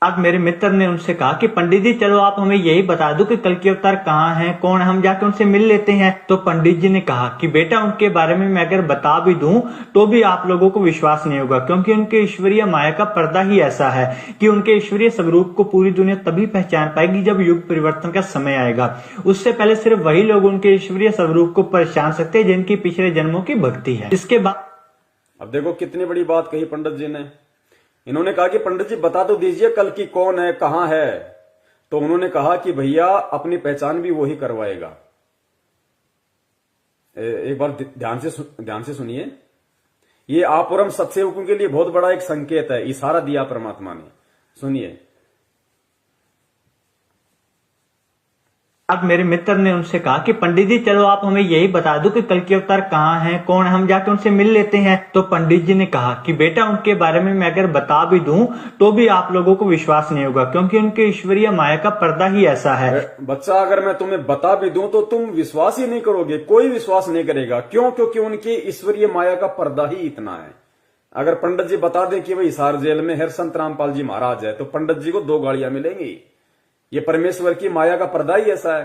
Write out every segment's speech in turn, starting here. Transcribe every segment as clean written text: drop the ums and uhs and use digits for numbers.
आज मेरे मित्र ने उनसे कहा कि पंडित जी चलो आप हमें यही बता दो कि कल के अवतार कहाँ हैं, कौन, हम जाके उनसे मिल लेते हैं। तो पंडित जी ने कहा कि बेटा उनके बारे में मैं अगर बता भी दूं तो भी आप लोगों को विश्वास नहीं होगा, क्योंकि उनके ईश्वरीय माया का पर्दा ही ऐसा है कि उनके ईश्वरीय स्वरूप को पूरी दुनिया तभी पहचान पाएगी जब युग परिवर्तन का समय आएगा। उससे पहले सिर्फ वही लोग उनके ईश्वरीय स्वरूप को पहचान सकते हैं जिनकी पिछले जन्मों की भक्ति है। इसके बाद अब देखो कितनी बड़ी बात कही पंडित जी ने। इन्होंने कहा कि पंडित जी बता तो दीजिए कल की कौन है, कहां है। तो उन्होंने कहा कि भैया अपनी पहचान भी वही करवाएगा। एक बार ध्यान से सुनिए। ये आप और हम सत्सेवकों के लिए बहुत बड़ा एक संकेत है, इशारा दिया परमात्मा ने। सुनिए। अब मेरे मित्र ने उनसे कहा कि पंडित जी चलो आप हमें यही बता दो कि कल के अवतार कहाँ हैं, कौन, हम जाके उनसे मिल लेते हैं। तो पंडित जी ने कहा कि बेटा उनके बारे में मैं अगर बता भी दूं तो भी आप लोगों को विश्वास नहीं होगा, क्योंकि उनके ईश्वरीय माया का पर्दा ही ऐसा है। बच्चा अगर मैं तुम्हें बता भी दूं तो तुम विश्वास ही नहीं करोगे, कोई विश्वास नहीं करेगा। क्यों? क्योंकि उनकी ईश्वरीय माया का पर्दा ही इतना है। अगर पंडित जी बता दें कि भाई हिसार जेल में हरसंत रामपाल जी महाराज है तो पंडित जी को 2 गाड़ियां मिलेंगी। ये परमेश्वर की माया का पर्दा ही ऐसा है।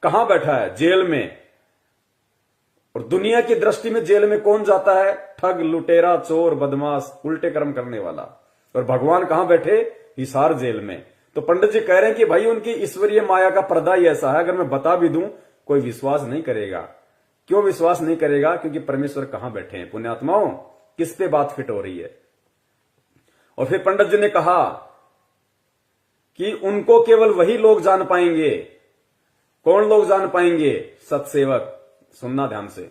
कहां बैठा है? जेल में। और दुनिया की दृष्टि में जेल में कौन जाता है? ठग, लुटेरा, चोर, बदमाश, उल्टे कर्म करने वाला। और भगवान कहां बैठे? हिसार जेल में। तो पंडित जी कह रहे हैं कि भाई उनकी ईश्वरीय माया का पर्दा ही ऐसा है, अगर मैं बता भी दूं कोई विश्वास नहीं करेगा। क्यों विश्वास नहीं करेगा? क्योंकि परमेश्वर कहां बैठे हैं। पुण्यात्माओं, किस पे बात फिट हो रही है? और फिर पंडित जी ने कहा कि उनको केवल वही लोग जान पाएंगे। कौन लोग जान पाएंगे? सत्सेवक। सुनना ध्यान से।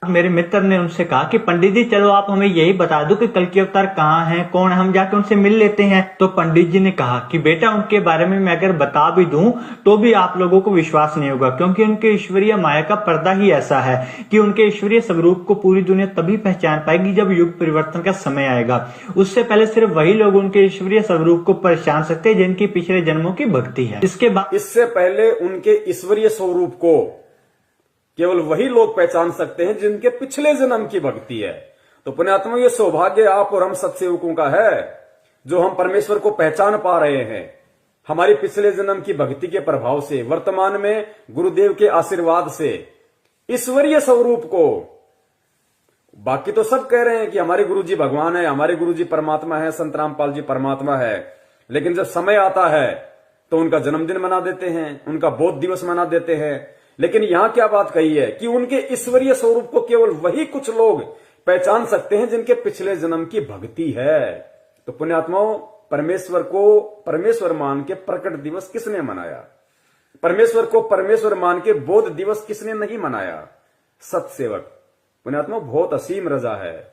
मेरे मित्र ने उनसे कहा कि पंडित जी चलो आप हमें यही बता दो कि कल के अवतार कहाँ हैं, कौन, हम जाके उनसे मिल लेते हैं। तो पंडित जी ने कहा कि बेटा उनके बारे में मैं अगर बता भी दूं तो भी आप लोगों को विश्वास नहीं होगा, क्योंकि उनके ईश्वरीय माया का पर्दा ही ऐसा है कि उनके ईश्वरीय स्वरूप को पूरी दुनिया तभी पहचान पाएगी जब युग परिवर्तन का समय आएगा। उससे पहले सिर्फ वही लोग उनके ईश्वरीय स्वरूप को पहचान सकते हैं जिनकी पिछले जन्मों की भक्ति है। इससे पहले उनके ईश्वरीय स्वरूप को केवल वही लोग पहचान सकते हैं जिनके पिछले जन्म की भक्ति है। तो पुण्यात्मा, ये सौभाग्य आप और हम सत्सेवकों का है जो हम परमेश्वर को पहचान पा रहे हैं हमारी पिछले जन्म की भक्ति के प्रभाव से, वर्तमान में गुरुदेव के आशीर्वाद से ईश्वरीय स्वरूप को। बाकी तो सब कह रहे हैं कि हमारे गुरुजी भगवान है, हमारे गुरुजी परमात्मा है, संत रामपाल जी परमात्मा है, लेकिन जब समय आता है तो उनका जन्मदिन मना देते हैं, उनका बोध दिवस मना देते हैं। लेकिन यहां क्या बात कही है कि उनके ईश्वरीय स्वरूप को केवल वही कुछ लोग पहचान सकते हैं जिनके पिछले जन्म की भक्ति है। तो पुण्यात्माओं, परमेश्वर को परमेश्वर मान के प्रकट दिवस किसने मनाया? परमेश्वर को परमेश्वर मान के बोध दिवस किसने नहीं मनाया? सत्सेवक। पुण्यात्माओं, बहुत असीम रजा है।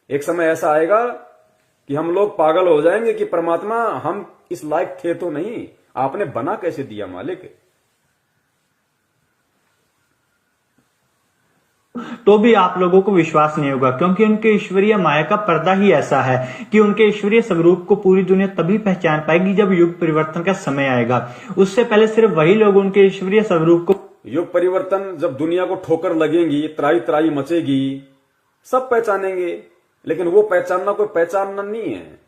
एक समय ऐसा आएगा कि हम लोग पागल हो जाएंगे कि परमात्मा हम इस लायक थे तो नहीं, आपने बना कैसे दिया मालिक। तो भी आप लोगों को विश्वास नहीं होगा, क्योंकि उनके ईश्वरीय माया का पर्दा ही ऐसा है कि उनके ईश्वरीय स्वरूप को पूरी दुनिया तभी पहचान पाएगी जब युग परिवर्तन का समय आएगा। उससे पहले सिर्फ वही लोग उनके ईश्वरीय स्वरूप को। युग परिवर्तन जब दुनिया को ठोकर लगेगी, त्राई त्राई मचेगी, सब पहचानेंगे। लेकिन वो पहचानना कोई पहचानना नहीं है,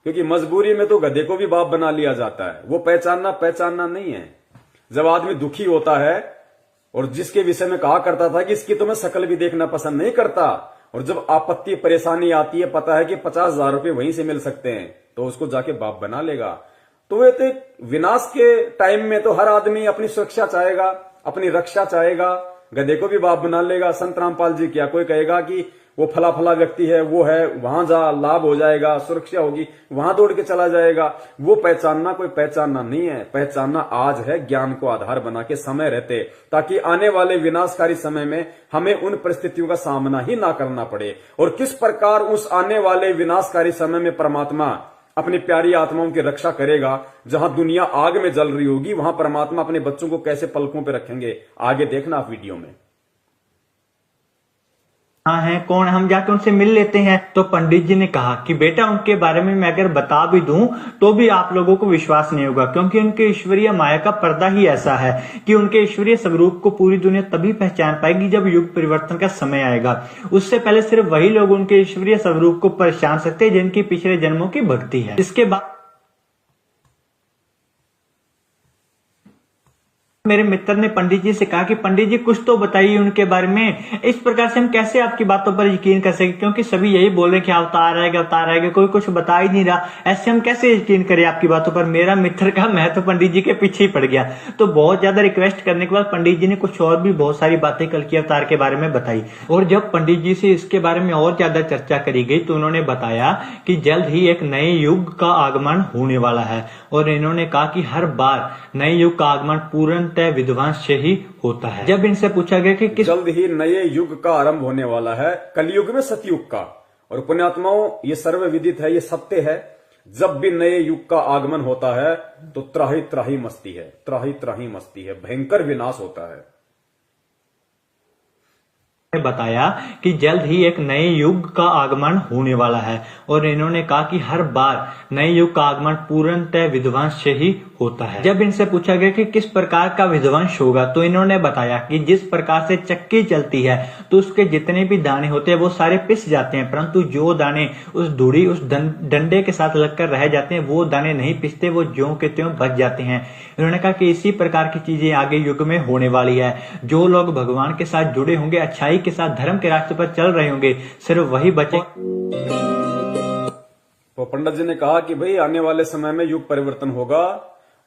क्योंकि मजबूरी में तो गधे को भी बाप बना लिया जाता है। वो पहचानना नहीं है। जब आदमी दुखी होता है और जिसके विषय में कहा करता था कि इसकी तो मैं शकल भी देखना पसंद नहीं करता, और जब आपत्ति परेशानी आती है, पता है कि 50,000 रुपए वहीं से मिल सकते हैं, तो उसको जाके बाप बना लेगा। तो वे तो विनाश के टाइम में तो हर आदमी अपनी सुरक्षा चाहेगा, अपनी रक्षा चाहेगा, गधे को भी बाप बना लेगा। संत रामपाल जी क्या कोई कहेगा कि वो फला फला व्यक्ति है, वो है, वहां जा, लाभ हो जाएगा, सुरक्षा होगी, वहां दौड़ के चला जाएगा। वो पहचानना कोई पहचानना नहीं है। पहचानना आज है, ज्ञान को आधार बना के समय रहते, ताकि आने वाले विनाशकारी समय में हमें उन परिस्थितियों का सामना ही ना करना पड़े। और किस प्रकार उस आने वाले विनाशकारी समय में परमात्मा अपनी प्यारी आत्माओं की रक्षा करेगा। जहां दुनिया आग में जल रही होगी, वहां परमात्मा अपने बच्चों को कैसे पलकों पे रखेंगे, आगे देखना आप वीडियो में। हाँ है, कौन, हम जाके उनसे मिल लेते हैं। तो पंडित जी ने कहा कि बेटा उनके बारे में मैं अगर बता भी दूं तो भी आप लोगों को विश्वास नहीं होगा, क्योंकि उनके ईश्वरीय माया का पर्दा ही ऐसा है कि उनके ईश्वरीय स्वरूप को पूरी दुनिया तभी पहचान पाएगी जब युग परिवर्तन का समय आएगा। उससे पहले सिर्फ वही लोग उनके ईश्वरीय स्वरूप को पहचान सकते हैं जिनकी पिछले जन्मों की भक्ति है। इसके बाद मेरे मित्र ने पंडित जी से कहा कि पंडित जी कुछ तो बताइए उनके बारे में। इस प्रकार से हम कैसे आपकी बातों पर यकीन कर सके, क्योंकि सभी यही बोल रहे कि अवतार आएगा, कोई कुछ बता ही नहीं रहा। ऐसे हम कैसे यकीन करें आपकी बातों पर। मेरा मित्र का मैं तो पंडित जी के पीछे ही पड़ गया। तो बहुत ज्यादा रिक्वेस्ट करने के बाद पंडित जी ने कुछ और भी बहुत सारी बातें कल के अवतार के बारे में बताई। और जब पंडित जी से इसके बारे में और ज्यादा चर्चा करी गई तो उन्होंने बताया कि जल्द ही एक नए युग का आगमन होने वाला है। और इन्होंने कहा कि हर बार नए युग का आगमन पूर्णतः विध्वंस से ही होता है। जब इनसे पूछा गया कि किस जल्द ही नए युग का आरंभ होने वाला है, कलयुग में सतयुग का। और पुण्यात्माओं, ये सर्वविदित है, ये सत्य है। जब भी नए युग का आगमन होता है तो त्राही त्राही मस्ती है, त्राही त्राही मस्ती है, भयंकर विनाश होता है। बताया कि जल्द ही एक नए युग का आगमन होने वाला है। और इन्होंने कहा कि हर बार नए युग का आगमन पूर्णतः विध्वंस से ही होता है। जब इनसे पूछा गया कि किस प्रकार का विध्वंस होगा तो इन्होंने बताया कि जिस प्रकार से चक्की चलती है तो उसके जितने भी दाने होते हैं वो सारे पिस जाते हैं, परंतु जो दाने उस धुड़ी उस डंडे के साथ लगकर रह जाते हैं वो दाने नहीं पिसते, वो ज्यों के त्यों बच जाते हैं। इन्होंने कहा कि इसी प्रकार की चीजें आगे युग में होने वाली है। जो लोग भगवान के साथ जुड़े होंगे, अच्छाई के साथ धर्म के रास्ते पर चल रहे होंगे, सिर्फ वही बचे। तो पंडित जी ने कहा कि भाई आने वाले समय में युग परिवर्तन होगा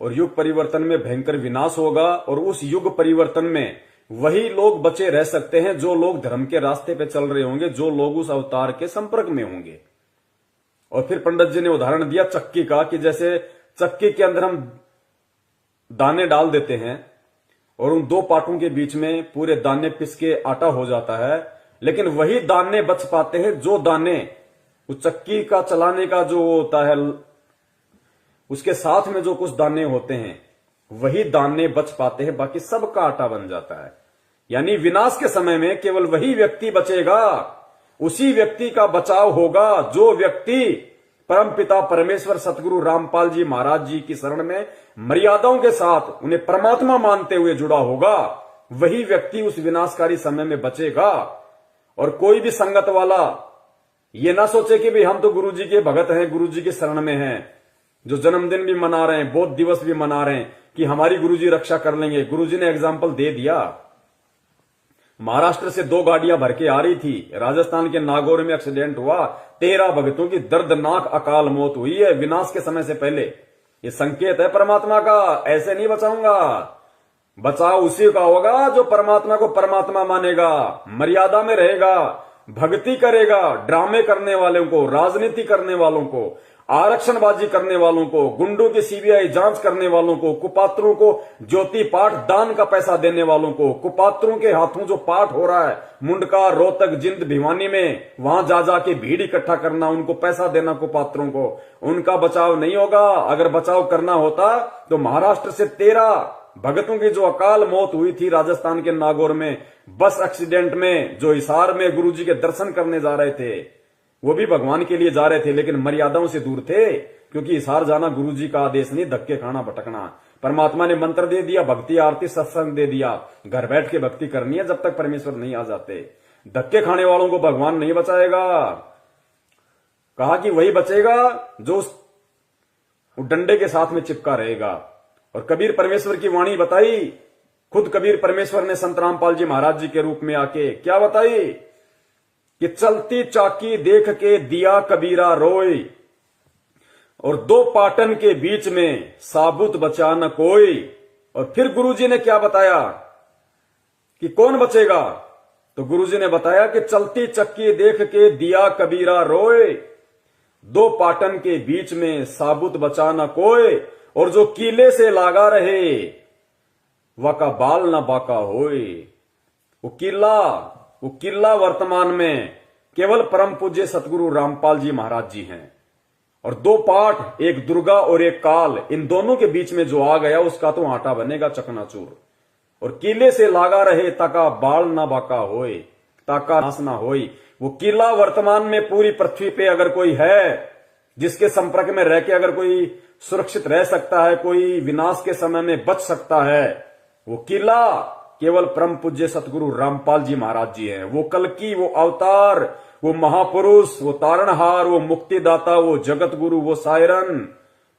और युग परिवर्तन में भयंकर विनाश होगा। और उस युग परिवर्तन में वही लोग बचे रह सकते हैं जो लोग धर्म के रास्ते पे चल रहे होंगे, जो लोग उस अवतार के संपर्क में होंगे। और फिर पंडित जी ने उदाहरण दिया चक्की का, कि जैसे चक्की के अंदर हम दाने डाल देते हैं और उन दो पार्टों के बीच में पूरे दाने पिस के आटा हो जाता है, लेकिन वही दाने बच पाते हैं जो दाने उस चक्की का चलाने का जो होता है उसके साथ में जो कुछ दाने होते हैं वही दाने बच पाते हैं, बाकी सबका आटा बन जाता है। यानी विनाश के समय में केवल वही व्यक्ति बचेगा, उसी व्यक्ति का बचाव होगा जो व्यक्ति परमपिता परमेश्वर सतगुरु रामपाल जी महाराज जी की शरण में मर्यादाओं के साथ उन्हें परमात्मा मानते हुए जुड़ा होगा, वही व्यक्ति उस विनाशकारी समय में बचेगा। और कोई भी संगत वाला ये ना सोचे कि भाई हम तो गुरु जी के भगत हैं, गुरु जी के शरण में हैं, जो जन्मदिन भी मना रहे हैं, बौद्ध दिवस भी मना रहे हैं कि हमारी गुरु जी रक्षा कर लेंगे। गुरु जी ने एग्जाम्पल दे दिया। महाराष्ट्र से 2 गाड़ियां भर के आ रही थी, राजस्थान के नागौर में एक्सीडेंट हुआ, 13 भक्तों की दर्दनाक अकाल मौत हुई है विनाश के समय से पहले। ये संकेत है परमात्मा का, ऐसे नहीं बचाऊंगा। बचाव उसी का होगा जो परमात्मा को परमात्मा मानेगा, मर्यादा में रहेगा, भक्ति करेगा। ड्रामे करने वालों को, राजनीति करने वालों को, आरक्षणबाजी करने वालों को, गुंडों की सीबीआई जांच करने वालों को, कुपात्रों को ज्योति पाठ दान का पैसा देने वालों को, कुपात्रों के हाथों जो पाठ हो रहा है मुंडका, रोहतक, जिंद, भिवानी में, वहां जा जाके भीड़ इकट्ठा करना, उनको पैसा देना कुपात्रों को, उनका बचाव नहीं होगा। अगर बचाव करना होता तो महाराष्ट्र से 13 भगतों की जो अकाल मौत हुई थी राजस्थान के नागौर में बस एक्सीडेंट में, जो हिसार में गुरुजी के दर्शन करने जा रहे थे, वो भी भगवान के लिए जा रहे थे लेकिन मर्यादाओं से दूर थे, क्योंकि हिसार जाना गुरुजी का आदेश नहीं, धक्के खाना भटकना। परमात्मा ने मंत्र दे दिया, भक्ति आरती सत्संग दे दिया, घर बैठ के भक्ति करनी है जब तक परमेश्वर नहीं आ जाते। धक्के खाने वालों को भगवान नहीं बचाएगा। कहा कि वही बचेगा जो उस डंडे के साथ में चिपका रहेगा। और कबीर परमेश्वर की वाणी बताई, खुद कबीर परमेश्वर ने संत रामपाल जी महाराज जी के रूप में आके क्या बताई कि चलती चाकी देख के दिया कबीरा रोई, और 2 पाटन के बीच में साबुत बचा न कोई। और फिर गुरुजी ने क्या बताया कि कौन बचेगा, तो गुरुजी ने बताया कि चलती चक्की देख के दिया कबीरा रोए, 2 पाटन के बीच में साबुत बचा न कोई, और जो कीले से लागा रहे वाका बाल न बाका होए। वो किला वर्तमान में केवल परम पूज्य सतगुरु रामपाल जी महाराज जी हैं। और 2 पाठ, एक दुर्गा और एक काल, इन दोनों के बीच में जो आ गया उसका तो आटा बनेगा चकनाचूर। और किले से लागा रहे ताका बाल ना बाका होए, ताका नाश ना होई। वो किला वर्तमान में पूरी पृथ्वी पे अगर कोई है जिसके संपर्क में रह के अगर कोई सुरक्षित रह सकता है, कोई विनाश के समय में बच सकता है, वो किला केवल परम पूज्य सतगुरु रामपाल जी महाराज जी हैं। वो कल्कि, वो अवतार, वो महापुरुष, वो तारणहार, वो मुक्तिदाता, वो जगत गुरु, वो सायरन,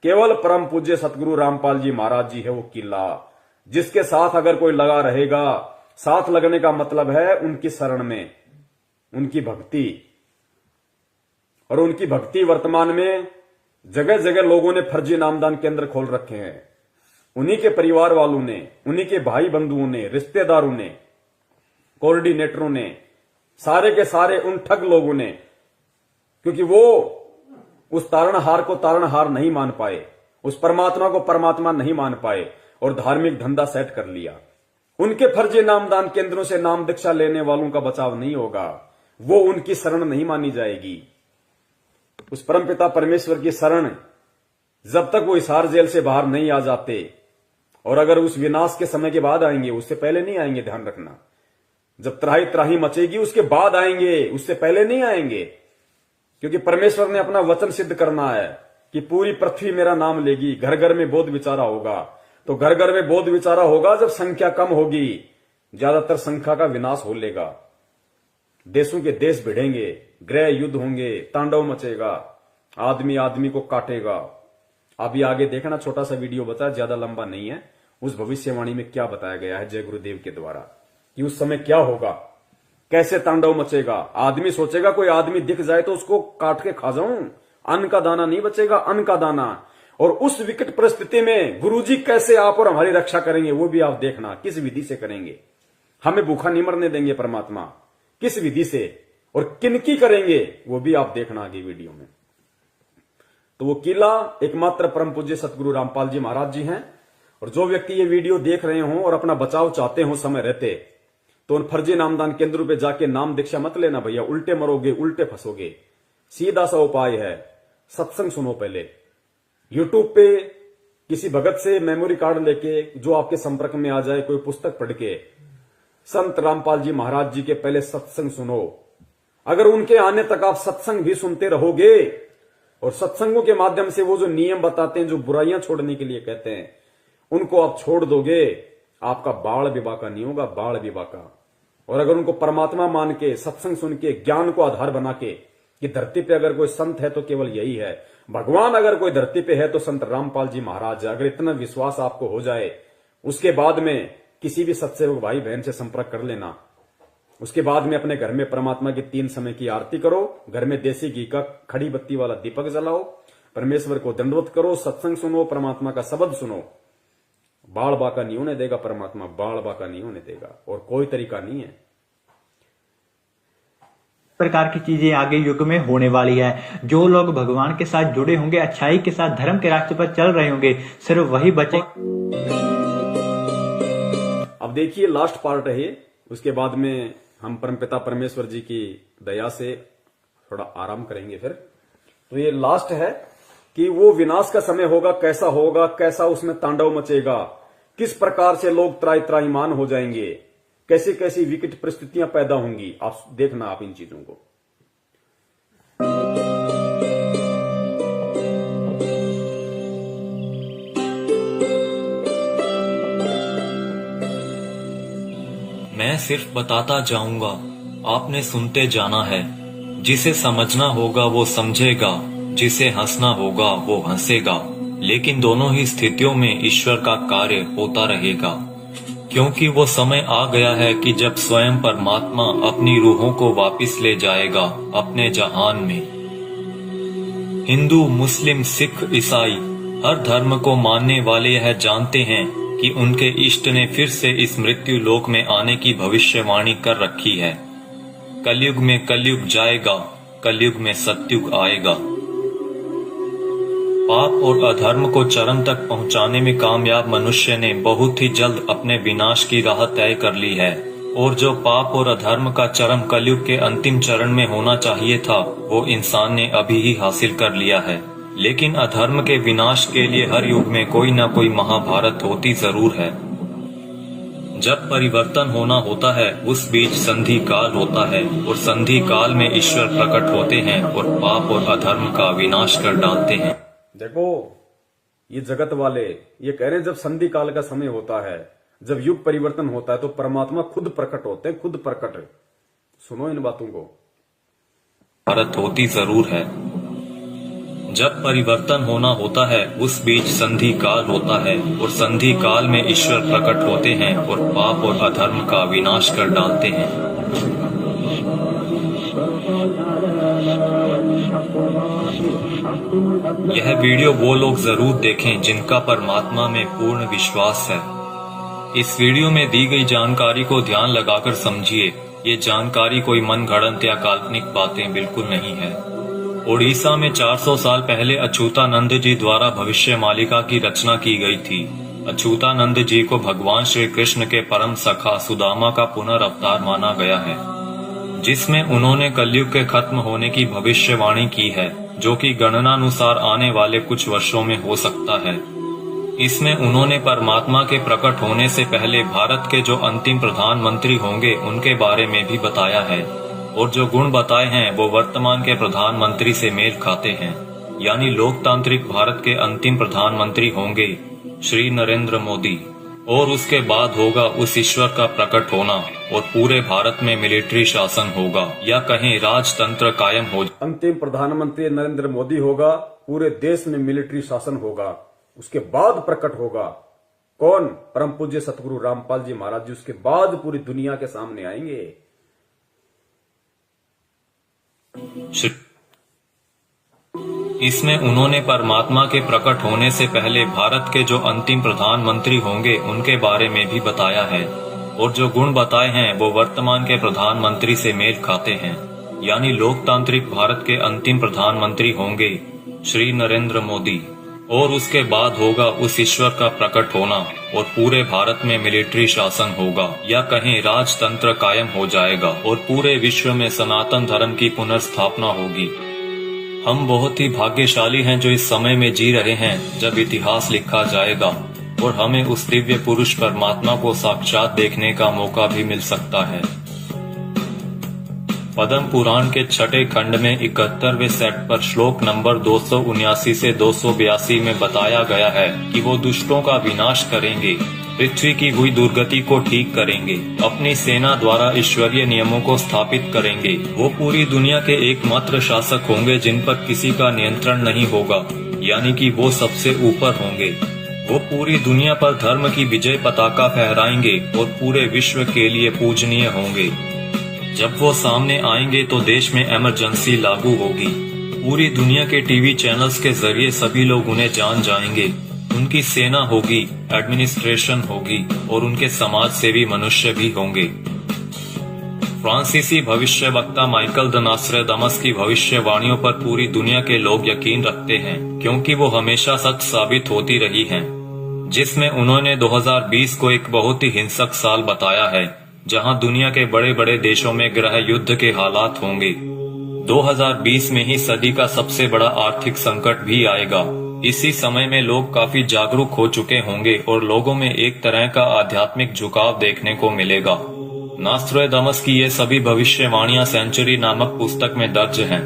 केवल परम पूज्य सतगुरु रामपाल जी महाराज जी है वो किला। जिसके साथ अगर कोई लगा रहेगा, साथ लगने का मतलब है उनकी शरण में, उनकी भक्ति। और उनकी भक्ति वर्तमान में जगह जगह लोगों ने फर्जी नामदान केंद्र खोल रखे हैं। उन्हीं के परिवार वालों ने, उन्हीं के भाई बंधुओं ने, रिश्तेदारों ने, कोऑर्डिनेटरों ने, सारे के सारे उन ठग लोगों ने, क्योंकि वो उस तारणहार को तारणहार नहीं मान पाए, उस परमात्मा को परमात्मा नहीं मान पाए और धार्मिक धंधा सेट कर लिया। उनके फर्जी नामदान केंद्रों से नाम दीक्षा लेने वालों का बचाव नहीं होगा, वो उनकी शरण नहीं मानी जाएगी। उस परमपिता परमेश्वर की शरण जब तक वो हिसार जेल से बाहर नहीं आ जाते, और अगर उस विनाश के समय के बाद आएंगे, उससे पहले नहीं आएंगे, ध्यान रखना। जब त्राही त्राही मचेगी उसके बाद आएंगे, उससे पहले नहीं आएंगे। क्योंकि परमेश्वर ने अपना वचन सिद्ध करना है कि पूरी पृथ्वी मेरा नाम लेगी, घर घर में बोध विचारा होगा। तो घर घर में बोध विचारा होगा जब संख्या कम होगी, ज्यादातर संख्या का विनाश हो लेगा, देशों के देश भिड़ेंगे, गृह युद्ध होंगे, तांडव मचेगा, आदमी आदमी को काटेगा। अभी आगे देखना, छोटा सा वीडियो बता, ज्यादा लंबा नहीं है। उस भविष्यवाणी में क्या बताया गया है जय गुरुदेव के द्वारा कि उस समय क्या होगा, कैसे तांडव मचेगा। आदमी सोचेगा कोई आदमी दिख जाए तो उसको काट के खा जाऊं, अन्न का दाना नहीं बचेगा, अन्न का दाना। और उस विकट परिस्थिति में गुरुजी कैसे आप और हमारी रक्षा करेंगे वो भी आप देखना, किस विधि से करेंगे। हमें भूखा नहीं मरने देंगे परमात्मा, किस विधि से और किनकी करेंगे वो भी आप देखना आगे वीडियो में। तो वो किला एकमात्र परम पूज्य सतगुरु रामपाल जी महाराज जी हैं। और जो व्यक्ति ये वीडियो देख रहे हों और अपना बचाव चाहते हो समय रहते, तो उन फर्जी नामदान केंद्रों पे जाके नाम दीक्षा मत लेना भैया, उल्टे मरोगे, उल्टे फंसोगे। सीधा सा उपाय है, सत्संग सुनो पहले। यूट्यूब पे किसी भगत से मेमोरी कार्ड लेके, जो आपके संपर्क में आ जाए, कोई पुस्तक पढ़ के संत रामपाल जी महाराज जी के पहले सत्संग सुनो। अगर उनके आने तक आप सत्संग भी सुनते रहोगे और सत्संगों के माध्यम से वो जो नियम बताते हैं, जो बुराइयां छोड़ने के लिए कहते हैं, उनको आप छोड़ दोगे, आपका बाल विवाह का नहीं होगा, बाल विवाह का। और अगर उनको परमात्मा मान के, सत्संग सुन के, ज्ञान को आधार बना के कि धरती पे अगर कोई संत है तो केवल यही है, भगवान अगर कोई धरती पे है तो संत रामपाल जी महाराज। अगर इतना विश्वास आपको हो जाए, उसके बाद में किसी भी सत्सेवक भाई बहन से संपर्क कर लेना। उसके बाद में अपने घर में परमात्मा की 3 समय की आरती करो, घर में देसी घी का खड़ी बत्ती वाला दीपक जलाओ, परमेश्वर को दंडवत करो, सत्संग सुनो, परमात्मा का शब्द सुनो। बाल बाका नहीं होने देगा परमात्मा, बाल बाका नहीं होने देगा, और कोई तरीका नहीं है। प्रकार की चीजें आगे युग में होने वाली है। जो लोग भगवान के साथ जुड़े होंगे, अच्छाई के साथ धर्म के रास्ते पर चल रहे होंगे, सिर्फ वही बचे। अब देखिए लास्ट पार्ट है ये, उसके बाद में हम परमपिता परमेश्वर जी की दया से थोड़ा आराम करेंगे फिर। तो ये लास्ट है कि वो विनाश का समय होगा, कैसा होगा, कैसा उसमें तांडव मचेगा, किस प्रकार से लोग त्राही त्राहीमान हो जाएंगे, कैसी कैसी विकट परिस्थितियां पैदा होंगी। आप देखना आप इन चीजों को। मैं सिर्फ बताता जाऊंगा, आपने सुनते जाना है। जिसे समझना होगा वो समझेगा, जिसे हंसना होगा वो हंसेगा। लेकिन दोनों ही स्थितियों में ईश्वर का कार्य होता रहेगा, क्योंकि वो समय आ गया है कि जब स्वयं परमात्मा अपनी रूहों को वापस ले जाएगा अपने जहान में। हिंदू, मुस्लिम, सिख, ईसाई हर धर्म को मानने वाले यह जानते हैं कि उनके इष्ट ने फिर से इस मृत्यु लोक में आने की भविष्यवाणी कर रखी है। कलयुग में कलयुग जाएगा, कलयुग में सतयुग आएगा। पाप और अधर्म को चरम तक पहुंचाने में कामयाब मनुष्य ने बहुत ही जल्द अपने विनाश की राह तय कर ली है, और जो पाप और अधर्म का चरम कलयुग के अंतिम चरण में होना चाहिए था, वो इंसान ने अभी ही हासिल कर लिया है। लेकिन अधर्म के विनाश के लिए हर युग में कोई न कोई महाभारत होती जरूर है। जब परिवर्तन होना होता है उस बीच संधि काल होता है, और संधि काल में ईश्वर प्रकट होते हैं और पाप और अधर्म का विनाश कर डालते हैं। देखो ये जगत वाले ये कह रहे हैं जब संधि काल का समय होता है, जब युग परिवर्तन होता है, तो परमात्मा खुद प्रकट होते हैं, खुद प्रकट। सुनो इन बातों को। भारत होती जरूर है। जब परिवर्तन होना होता है उस बीच संधि काल होता है और संधि काल में ईश्वर प्रकट होते हैं और पाप और अधर्म का विनाश कर डालते हैं। यह वीडियो वो लोग जरूर देखें जिनका परमात्मा में पूर्ण विश्वास है। इस वीडियो में दी गई जानकारी को ध्यान लगाकर समझिए। ये जानकारी कोई मनगढ़ंत या काल्पनिक बातें बिल्कुल नहीं है। ओडिशा में 400 साल पहले अच्युतानंद जी द्वारा भविष्य मालिका की रचना की गई थी। अच्युतानंद जी को भगवान श्री कृष्ण के परम सखा सुदामा का पुनर्अवतार माना गया है, जिसमें उन्होंने कलयुग के खत्म होने की भविष्यवाणी की है, जो कि गणनानुसार आने वाले कुछ वर्षों में हो सकता है। इसमें उन्होंने परमात्मा के प्रकट होने से पहले भारत के जो अंतिम प्रधानमंत्री होंगे उनके बारे में भी बताया है, और जो गुण बताए हैं वो वर्तमान के प्रधानमंत्री से मेल खाते हैं। यानी लोकतांत्रिक भारत के अंतिम प्रधानमंत्री होंगे श्री नरेंद्र मोदी, और उसके बाद होगा उस ईश्वर का प्रकट होना और पूरे भारत में मिलिट्री शासन होगा, या कहीं राजतंत्र कायम हो। अंतिम प्रधानमंत्री नरेंद्र मोदी होगा, पूरे देश में मिलिट्री शासन होगा, उसके बाद प्रकट होगा कौन? परम पूज्य सतगुरु रामपाल जी महाराज जी उसके बाद पूरी दुनिया के सामने आएंगे। इसमें उन्होंने परमात्मा के प्रकट होने से पहले भारत के जो अंतिम प्रधानमंत्री होंगे उनके बारे में भी बताया है, और जो गुण बताए हैं वो वर्तमान के प्रधानमंत्री से मेल खाते हैं। यानी लोकतांत्रिक भारत के अंतिम प्रधानमंत्री होंगे श्री नरेंद्र मोदी, और उसके बाद होगा उस ईश्वर का प्रकट होना और पूरे भारत में मिलिट्री शासन होगा, या कहीं राजतंत्र कायम हो जाएगा और पूरे विश्व में सनातन धर्म की पुनर्स्थापना होगी। हम बहुत ही भाग्यशाली हैं जो इस समय में जी रहे हैं जब इतिहास लिखा जाएगा और हमें उस दिव्य पुरुष परमात्मा को साक्षात देखने का मौका भी मिल सकता है। पद्म पुराण के छठे खंड में 71वें सेट पर श्लोक नंबर 279 से 282 में बताया गया है कि वो दुष्टों का विनाश करेंगे, पृथ्वी की हुई दुर्गति को ठीक करेंगे, अपनी सेना द्वारा ईश्वरीय नियमों को स्थापित करेंगे। वो पूरी दुनिया के एकमात्र शासक होंगे जिन पर किसी का नियंत्रण नहीं होगा, यानी कि वो सबसे ऊपर होंगे। वो पूरी दुनिया पर धर्म की विजय पताका फहराएंगे और पूरे विश्व के लिए पूजनीय होंगे। जब वो सामने आएंगे तो देश में इमरजेंसी लागू होगी। पूरी दुनिया के टीवी चैनल्स के जरिए सभी लोग उन्हें जान जाएंगे। उनकी सेना होगी, एडमिनिस्ट्रेशन होगी और उनके समाज सेवी मनुष्य भी होंगे। फ्रांसीसी भविष्य वक्ता माइकल द नास्ट्रेदामस की भविष्यवाणियों पर पूरी दुनिया के लोग यकीन रखते हैं, क्योंकि वो हमेशा सच साबित होती रही हैं। जिसमें उन्होंने 2020 को एक बहुत ही हिंसक साल बताया है, जहां दुनिया के बड़े बड़े देशों में गृह युद्ध के हालात होंगे। 2020 में ही सदी का सबसे बड़ा आर्थिक संकट भी आएगा। इसी समय में लोग काफी जागरूक हो चुके होंगे और लोगों में एक तरह का आध्यात्मिक झुकाव देखने को मिलेगा। नास्ट्रेदामस की ये सभी भविष्यवाणियां सेंचुरी नामक पुस्तक में दर्ज हैं।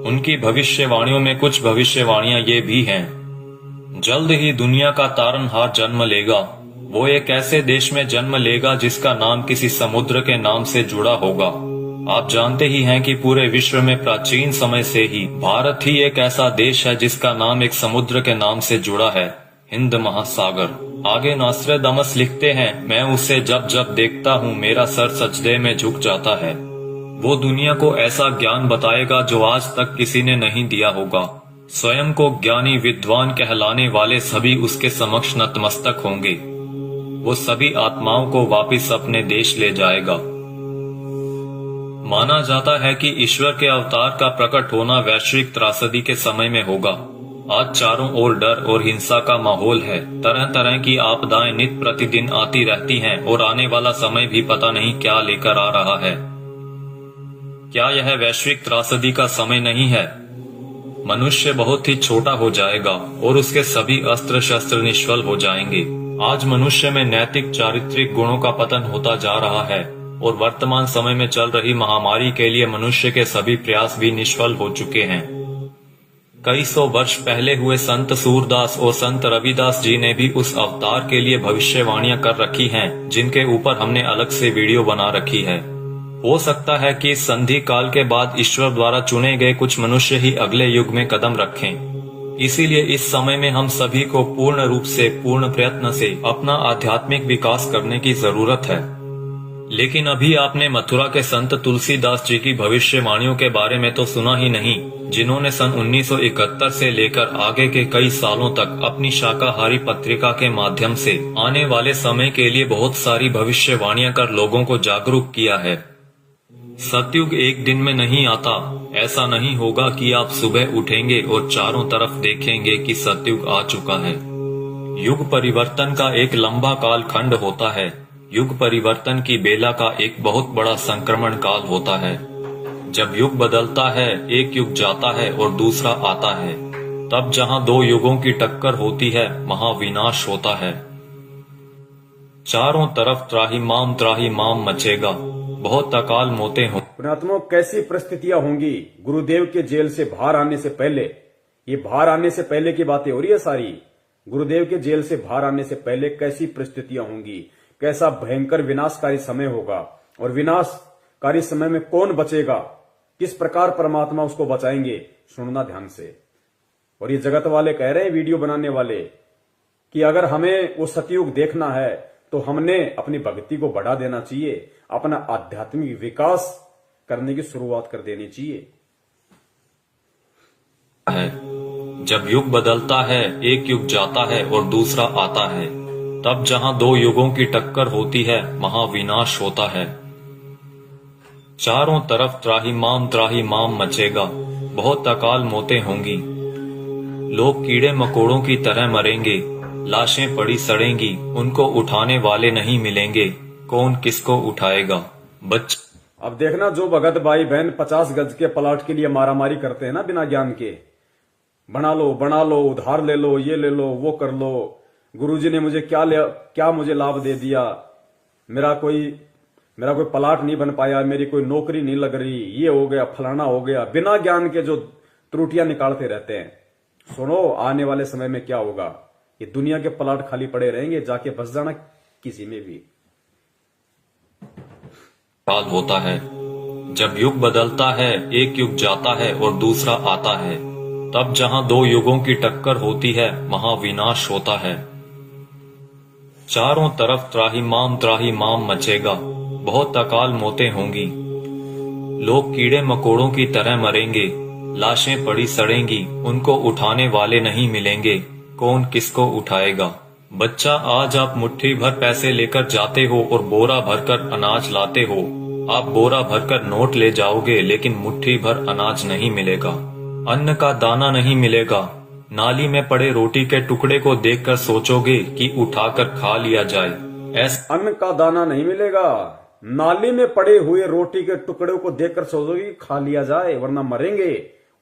उनकी भविष्यवाणियों में कुछ भविष्यवाणियां ये भी हैं। जल्द ही दुनिया का तारनहार जन्म लेगा। वो एक ऐसे देश में जन्म लेगा जिसका नाम किसी समुद्र के नाम से जुड़ा होगा। आप जानते ही हैं कि पूरे विश्व में प्राचीन समय से ही भारत ही एक ऐसा देश है जिसका नाम एक समुद्र के नाम से जुड़ा है, हिंद महासागर। आगे नास्ट्रेदामस लिखते हैं, मैं उसे जब जब देखता हूँ मेरा सर सजदे में झुक जाता है। वो दुनिया को ऐसा ज्ञान बताएगा जो आज तक किसी ने नहीं दिया होगा। स्वयं को ज्ञानी विद्वान कहलाने वाले सभी उसके समक्ष नतमस्तक होंगे। वो सभी आत्माओं को वापिस अपने देश ले जाएगा। माना जाता है कि ईश्वर के अवतार का प्रकट होना वैश्विक त्रासदी के समय में होगा। आज चारों ओर डर और हिंसा का माहौल है। तरह तरह की आपदाएं नित प्रतिदिन आती रहती हैं और आने वाला समय भी पता नहीं क्या लेकर आ रहा है। क्या यह वैश्विक त्रासदी का समय नहीं है? मनुष्य बहुत ही छोटा हो जाएगा और उसके सभी अस्त्र शस्त्र निष्फल हो जाएंगे। आज मनुष्य में नैतिक चारित्रिक गुणों का पतन होता जा रहा है और वर्तमान समय में चल रही महामारी के लिए मनुष्य के सभी प्रयास भी निष्फल हो चुके हैं। कई सौ वर्ष पहले हुए संत सूरदास और संत रविदास जी ने भी उस अवतार के लिए भविष्यवाणियां कर रखी हैं, जिनके ऊपर हमने अलग से वीडियो बना रखी है। हो सकता है कि इस संधि काल के बाद ईश्वर द्वारा चुने गए कुछ मनुष्य ही अगले युग में कदम रखें। इसीलिए इस समय में हम सभी को पूर्ण रूप से, पूर्ण प्रयत्न से अपना आध्यात्मिक विकास करने की जरूरत है। लेकिन अभी आपने मथुरा के संत तुलसीदास जी की भविष्यवाणियों के बारे में तो सुना ही नहीं, जिन्होंने सन 1971 से लेकर आगे के कई सालों तक अपनी शाकाहारी पत्रिका के माध्यम से आने वाले समय के लिए बहुत सारी भविष्यवाणियां कर लोगों को जागरूक किया है। सतयुग एक दिन में नहीं आता। ऐसा नहीं होगा कि आप सुबह उठेंगे और चारों तरफ देखेंगे कि सतयुग आ चुका है। युग परिवर्तन का एक लंबा काल खंड होता है। युग परिवर्तन की बेला का एक बहुत बड़ा संक्रमण काल होता है। जब युग बदलता है, एक युग जाता है और दूसरा आता है, तब जहां दो युगों की टक्कर होती है, महाविनाश होता है। चारों तरफ त्राही माम मचेगा, बहुत अकाल मौतें हो। पुण्यात्माओं, कैसी परिस्थितियां होंगी गुरुदेव के जेल से बाहर आने से पहले। ये बाहर आने से पहले की बातें हो रही है सारी। गुरुदेव के जेल से बाहर आने से पहले कैसी परिस्थितियां होंगी, कैसा भयंकर विनाशकारी समय होगा, और विनाशकारी समय में कौन बचेगा, किस प्रकार परमात्मा उसको बचाएंगे, सुनना ध्यान से। और ये जगत वाले कह रहे हैं, वीडियो बनाने वाले, कि अगर हमें वो सतयुग देखना है तो हमने अपनी भक्ति को बढ़ा देना चाहिए, अपना आध्यात्मिक विकास करने की शुरुआत कर देनी चाहिए। जब युग बदलता है, एक युग जाता है और दूसरा आता है, तब जहां दो युगों की टक्कर होती है, महाविनाश होता है। चारों तरफ त्राही माम मचेगा, बहुत अकाल मौतें होंगी। लोग कीड़े मकोड़ों की तरह मरेंगे, लाशें पड़ी सड़ेंगी, उनको उठाने वाले नहीं मिलेंगे, कौन किसको उठाएगा। अब देखना, जो भगत भाई बहन 50 गज के प्लाट के लिए मारामारी करते हैं ना बिना ज्ञान के, बना लो, उधार ले लो, ये ले लो, वो कर लो, गुरुजी ने मुझे क्या मुझे लाभ दे दिया, मेरा कोई प्लाट नहीं बन पाया, मेरी कोई नौकरी नहीं लग रही, ये हो गया, फलाना हो गया, बिना ज्ञान के जो त्रुटियां निकालते रहते हैं। सुनो, आने वाले समय में क्या होगा, ये दुनिया के प्लाट खाली पड़े रहेंगे, जाके बस जाना किसी में भी। काल होता है। जब युग बदलता है, एक युग जाता है और दूसरा आता है, तब जहां दो युगों की टक्कर होती है, महाविनाश होता है। चारों तरफ त्राही माम मचेगा, बहुत अकाल मौतें होंगी। लोग कीड़े मकोड़ों की तरह मरेंगे, लाशें पड़ी सड़ेंगी, उनको उठाने वाले नहीं मिलेंगे, कौन किसको उठाएगा। बच्चा, आज आप मुट्ठी भर पैसे लेकर जाते हो और बोरा भरकर अनाज लाते हो। आप बोरा भरकर नोट ले जाओगे, लेकिन मुट्ठी भर अनाज नहीं मिलेगा, अन्न का दाना नहीं मिलेगा। नाली में पड़े रोटी के टुकड़े को देखकर सोचोगे कि उठाकर खा लिया जाए। अन्न का दाना नहीं मिलेगा, नाली में पड़े हुए रोटी के टुकड़े को देखकर सोचोगे कि खा लिया जाए, वरना मरेंगे।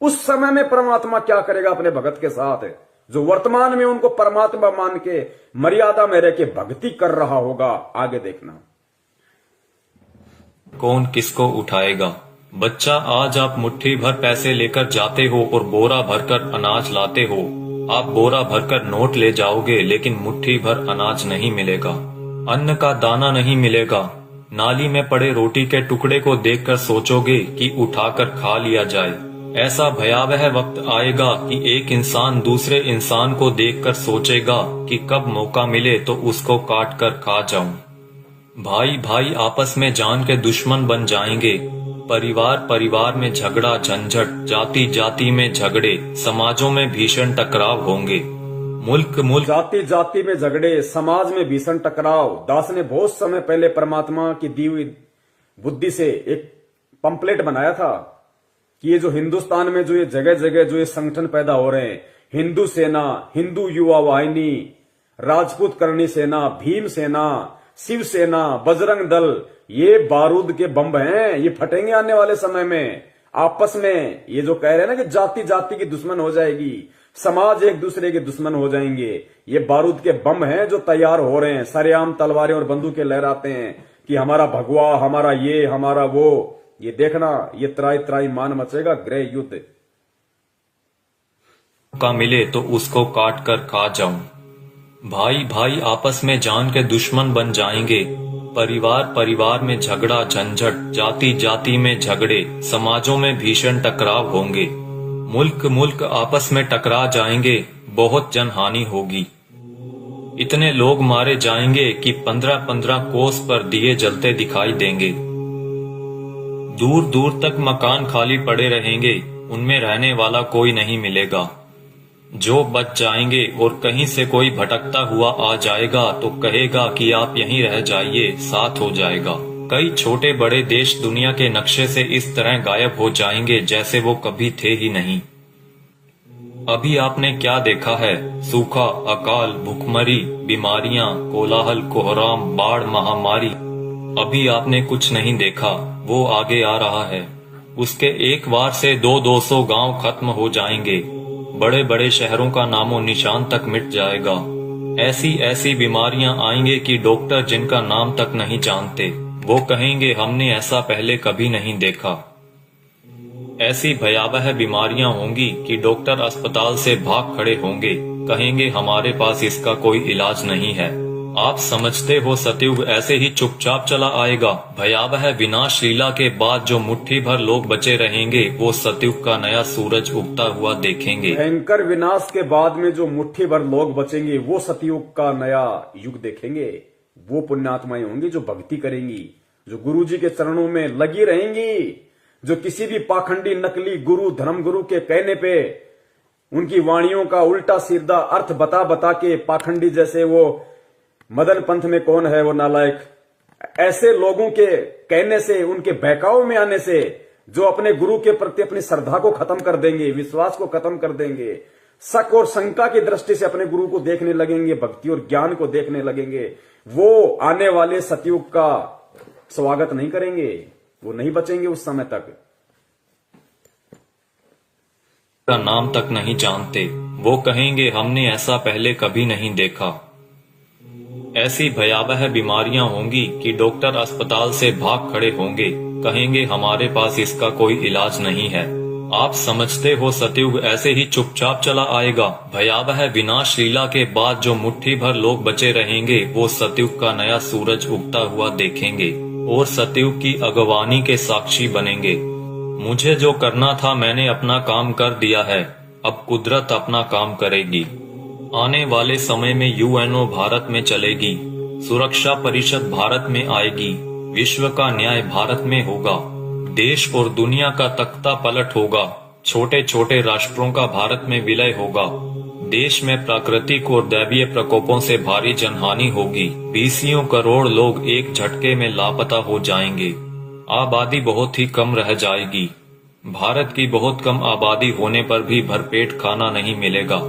उस समय में परमात्मा क्या करेगा अपने भगत के साथ, जो वर्तमान में उनको परमात्मा मान के मर्यादा में रह के भक्ति कर रहा होगा। आगे देखना, कौन किसको उठाएगा। बच्चा, आज आप मुट्ठी भर पैसे लेकर जाते हो और बोरा भरकर अनाज लाते हो। आप बोरा भरकर नोट ले जाओगे, लेकिन मुट्ठी भर अनाज नहीं मिलेगा, अन्न का दाना नहीं मिलेगा। नाली में पड़े रोटी के टुकड़े को देखकर सोचोगे कि उठाकर खा लिया जाए। ऐसा भयावह वक्त आएगा कि एक इंसान दूसरे इंसान को देखकर सोचेगा कि कब मौका मिले तो उसको काट कर खा जाऊं। भाई भाई आपस में जान के दुश्मन बन जाएंगे। परिवार में झगड़ा झंझट, जाति जाति में झगड़े, समाजों में भीषण टकराव होंगे। मुल्क जाति में झगड़े, समाज में भीषण टकराव। दास ने बहुत समय पहले परमात्मा की दी हुई बुद्धि से एक पंपलेट बनाया था कि ये जो हिंदुस्तान में जो ये जगह जगह जो ये संगठन पैदा हो रहे हैं, हिंदू सेना, हिंदू युवा वाहिनी, राजपूत करणी सेना, भीम सेना, शिव सेना, बजरंग दल, ये बारूद के बम हैं, ये फटेंगे आने वाले समय में। आपस में ये जो कह रहे हैं ना कि जाति जाति की दुश्मन हो जाएगी, समाज एक दूसरे के दुश्मन हो जाएंगे, ये बारूद के बम हैं जो तैयार हो रहे हैं। सरेआम तलवारें और बंदूकें लहराते हैं कि हमारा भगवा, हमारा ये, हमारा वो। ये देखना, ये त्राई मान मचेगा, गृह युद्ध। का मिले तो उसको काट कर खा जाऊं। भाई भाई आपस में जान के दुश्मन बन जाएंगे। परिवार परिवार में झगड़ा झंझट, जाति जाति में झगड़े, समाजों में भीषण टकराव होंगे, मुल्क मुल्क आपस में टकरा जाएंगे, बहुत जनहानि होगी। इतने लोग मारे जाएंगे कि 15-15 कोस पर दिए जलते दिखाई देंगे। दूर दूर तक मकान खाली पड़े रहेंगे, उनमें रहने वाला कोई नहीं मिलेगा। जो बच जाएंगे और कहीं से कोई भटकता हुआ आ जाएगा तो कहेगा कि आप यहीं रह जाइए, साथ हो जाएगा। कई छोटे बड़े देश दुनिया के नक्शे से इस तरह गायब हो जाएंगे जैसे वो कभी थे ही नहीं। अभी आपने क्या देखा है? सूखा, अकाल, भुखमरी, बीमारियां, कोलाहल, कोहराम, बाढ़, महामारी। अभी आपने कुछ नहीं देखा, वो आगे आ रहा है। उसके एक बार से 200-200 गांव खत्म हो जाएंगे, बड़े बड़े शहरों का नामो निशान तक मिट जाएगा। ऐसी ऐसी बीमारियां आएंगे कि डॉक्टर जिनका नाम तक नहीं जानते, वो कहेंगे हमने ऐसा पहले कभी नहीं देखा। ऐसी भयावह बीमारियां होंगी कि डॉक्टर अस्पताल से भाग खड़े होंगे, कहेंगे हमारे पास इसका कोई इलाज नहीं है। आप समझते हो सतयुग ऐसे ही चुपचाप चला आएगा? भयावह विनाश लीला के बाद जो मुट्ठी भर लोग बचे रहेंगे वो सतयुग का नया सूरज उगता हुआ देखेंगे। भयंकर विनाश के बाद में जो मुट्ठी भर लोग बचेंगे वो सतयुग का नया युग देखेंगे। वो पुण्यात्माएं होंगी जो भक्ति करेंगी, जो गुरु जी के चरणों में लगी रहेंगी, जो किसी भी पाखंडी नकली गुरु धर्म गुरु के कहने पे उनकी वाणियों का उल्टा सीधा अर्थ बता बता के पाखंडी, जैसे वो मदन पंथ में कौन है वो नालायक, ऐसे लोगों के कहने से, उनके बहकाव में आने से जो अपने गुरु के प्रति अपनी श्रद्धा को खत्म कर देंगे, विश्वास को खत्म कर देंगे, शक और शंका की दृष्टि से अपने गुरु को देखने लगेंगे, भक्ति और ज्ञान को देखने लगेंगे, वो आने वाले सतयुग का स्वागत नहीं करेंगे, वो नहीं बचेंगे उस समय तक। का नाम तक नहीं जानते, वो कहेंगे हमने ऐसा पहले कभी नहीं देखा। ऐसी भयावह बीमारियां होंगी कि डॉक्टर अस्पताल से भाग खड़े होंगे, कहेंगे हमारे पास इसका कोई इलाज नहीं है। आप समझते हो सतयुग ऐसे ही चुपचाप चला आएगा? भयावह विनाश लीला के बाद जो मुट्ठी भर लोग बचे रहेंगे वो सतयुग का नया सूरज उगता हुआ देखेंगे और सतयुग की अगवानी के साक्षी बनेंगे। मुझे जो करना था मैंने अपना काम कर दिया है, अब कुदरत अपना काम करेगी। आने वाले समय में यूएनओ भारत में चलेगी, सुरक्षा परिषद भारत में आएगी, विश्व का न्याय भारत में होगा, देश और दुनिया का तख्ता पलट होगा, छोटे छोटे राष्ट्रों का भारत में विलय होगा, देश में प्राकृतिक और दैवीय प्रकोपों से भारी जनहानि होगी, 20 करोड़ लोग एक झटके में लापता हो जाएंगे, आबादी बहुत ही कम रह जाएगी। भारत की बहुत कम आबादी होने पर भी भरपेट खाना नहीं मिलेगा।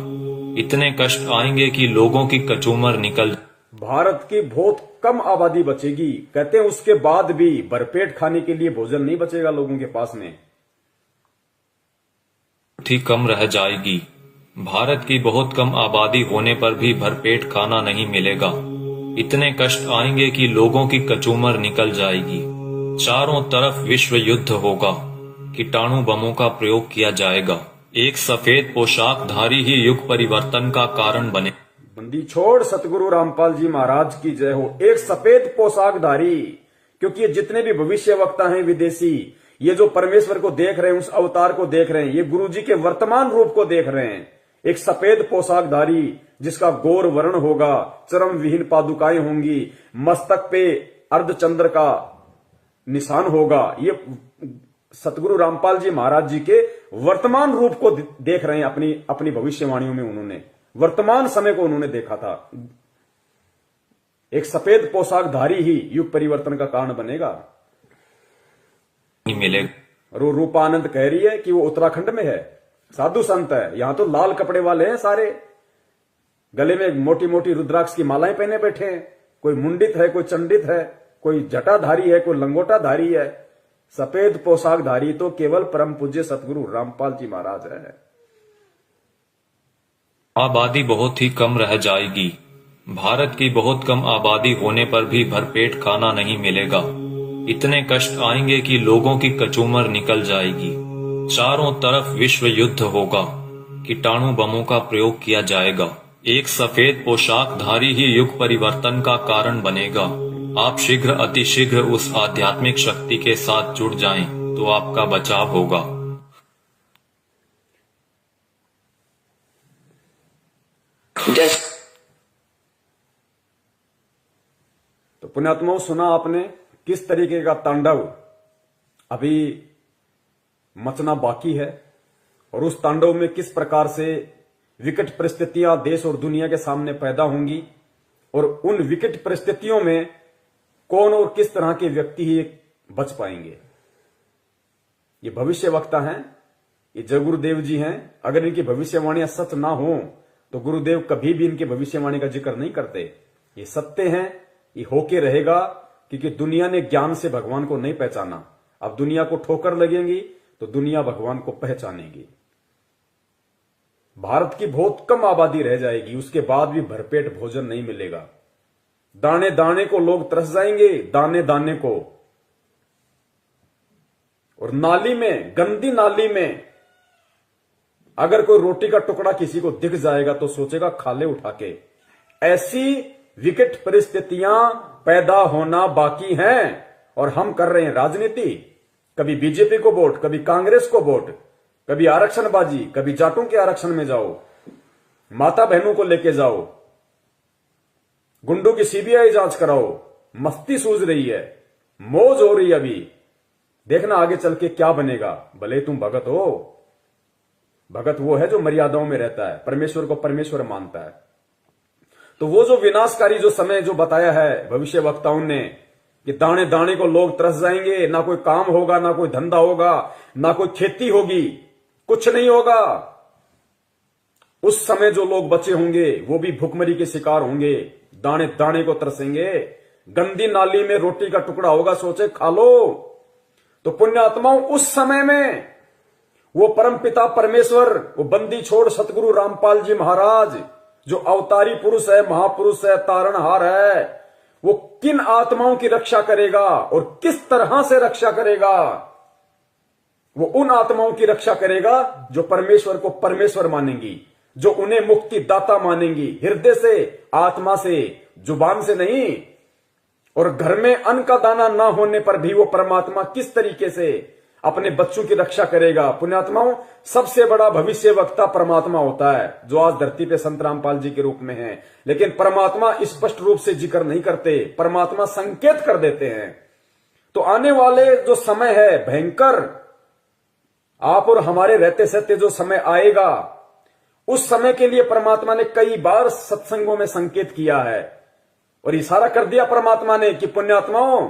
इतने कष्ट आएंगे कि लोगों की कचूमर निकल। भारत की बहुत कम आबादी बचेगी, कहते हैं उसके बाद भी भरपेट खाने के लिए भोजन नहीं बचेगा लोगों के पास में। ही कम रह जाएगी। भारत की बहुत कम आबादी होने पर भी भरपेट खाना नहीं मिलेगा। इतने कष्ट आएंगे कि लोगों की कचूमर निकल जाएगी। चारों तरफ विश्व युद्ध होगा, कीटाणु बमों का प्रयोग किया जाएगा। एक सफेद पोशाकधारी ही युग परिवर्तन का कारण बने। बंदी छोड़ सतगुरु रामपाल जी महाराज की जय हो। एक सफेद पोशाकधारी, क्योंकि ये जितने भी भविष्य वक्ता हैं विदेशी, ये जो परमेश्वर को देख रहे हैं, उस अवतार को देख रहे हैं, ये गुरु जी के वर्तमान रूप को देख रहे हैं। एक सफेद पोशाकधारी जिसका गौर वर्ण होगा, चरम विहीन पादुकाएं होंगी, मस्तक पे अर्धचंद्र का निशान होगा। ये सतगुरु रामपाल जी महाराज जी के वर्तमान रूप को देख रहे हैं। अपनी भविष्यवाणियों में उन्होंने वर्तमान समय को उन्होंने देखा था। एक सफेद पोशाकधारी ही युग परिवर्तन का कारण बनेगा। मिलेगा। रूपानंद कह रही है कि वो उत्तराखंड में है, साधु संत है। यहां तो लाल कपड़े वाले हैं सारे, गले में मोटी मोटी रुद्राक्ष की मालाएं पहने बैठे हैं। कोई मुंडित है, कोई चंडित है, कोई जटाधारी है, कोई लंगोटाधारी है। सफेद पोशाकधारी तो केवल परम पूज्य सतगुरु रामपाल जी महाराज है। आबादी बहुत ही कम रह जाएगी। भारत की बहुत कम आबादी होने पर भी भरपेट खाना नहीं मिलेगा। इतने कष्ट आएंगे कि लोगों की कचूमर निकल जाएगी। चारों तरफ विश्व युद्ध होगा, कीटाणु बमों का प्रयोग किया जाएगा। एक सफेद पोशाकधारी ही युग परिवर्तन का कारण बनेगा। आप शीघ्र अतिशीघ्र उस आध्यात्मिक शक्ति के साथ जुड़ जाएं तो आपका बचाव होगा। तो पुण्यात्माओं, सुना आपने किस तरीके का तांडव अभी मचना बाकी है और उस तांडव में किस प्रकार से विकट परिस्थितियां देश और दुनिया के सामने पैदा होंगी और उन विकट परिस्थितियों में कौन और किस तरह के व्यक्ति ही बच पाएंगे। ये भविष्य वक्ता हैं, ये जय गुरुदेव जी हैं। अगर इनकी भविष्यवाणियां सच ना हो तो गुरुदेव कभी भी इनकी भविष्यवाणी का जिक्र नहीं करते। ये सत्य हैं, ये होके रहेगा, क्योंकि दुनिया ने ज्ञान से भगवान को नहीं पहचाना। अब दुनिया को ठोकर लगेंगी तो दुनिया भगवान को पहचानेगी। भारत की बहुत कम आबादी रह जाएगी, उसके बाद भी भरपेट भोजन नहीं मिलेगा। दाने दाने को लोग तरस जाएंगे, दाने दाने को। और नाली में, गंदी नाली में अगर कोई रोटी का टुकड़ा किसी को दिख जाएगा तो सोचेगा खा ले उठा के। ऐसी विकट परिस्थितियां पैदा होना बाकी हैं और हम कर रहे हैं राजनीति। कभी बीजेपी को वोट, कभी कांग्रेस को वोट, कभी आरक्षणबाजी, कभी जाटों के आरक्षण में जाओ, माता बहनों को लेके जाओ, गुंडों की सीबीआई जांच कराओ। मस्ती सूझ रही है, मौज हो रही है। अभी देखना आगे चल के क्या बनेगा। भले तुम भगत हो, भगत वो है जो मर्यादाओं में रहता है, परमेश्वर को परमेश्वर मानता है। तो वो जो विनाशकारी जो समय जो बताया है भविष्य वक्ताओं ने कि दाने दाने को लोग तरस जाएंगे, ना कोई काम होगा, ना कोई धंधा होगा, ना कोई खेती होगी, कुछ नहीं होगा। उस समय जो लोग बचे होंगे वो भी भुखमरी के शिकार होंगे, दाने दाने को तरसेंगे। गंदी नाली में रोटी का टुकड़ा होगा, सोचे खा लो। तो पुण्यात्माओं, उस समय में वो परमपिता परमेश्वर, वो बंदी छोड़ सतगुरु रामपाल जी महाराज जो अवतारी पुरुष है, महापुरुष है, तारणहार है, वो किन आत्माओं की रक्षा करेगा और किस तरह से रक्षा करेगा। वो उन आत्माओं की रक्षा करेगा जो परमेश्वर को परमेश्वर मानेंगी, जो उन्हें मुक्ति दाता मानेंगी, हृदय से, आत्मा से, जुबान से नहीं। और घर में अन्न का दाना ना होने पर भी वो परमात्मा किस तरीके से अपने बच्चों की रक्षा करेगा। पुण्यात्माओं, सबसे बड़ा भविष्य वक्ता परमात्मा होता है, जो आज धरती पे संत रामपाल जी के रूप में है। लेकिन परमात्मा स्पष्ट रूप से जिक्र नहीं करते, परमात्मा संकेत कर देते हैं। तो आने वाले जो समय है भयंकर, आप और हमारे रहते सहते जो समय आएगा, उस समय के लिए परमात्मा ने कई बार सत्संगों में संकेत किया है और इशारा कर दिया परमात्मा ने कि पुण्यात्माओं,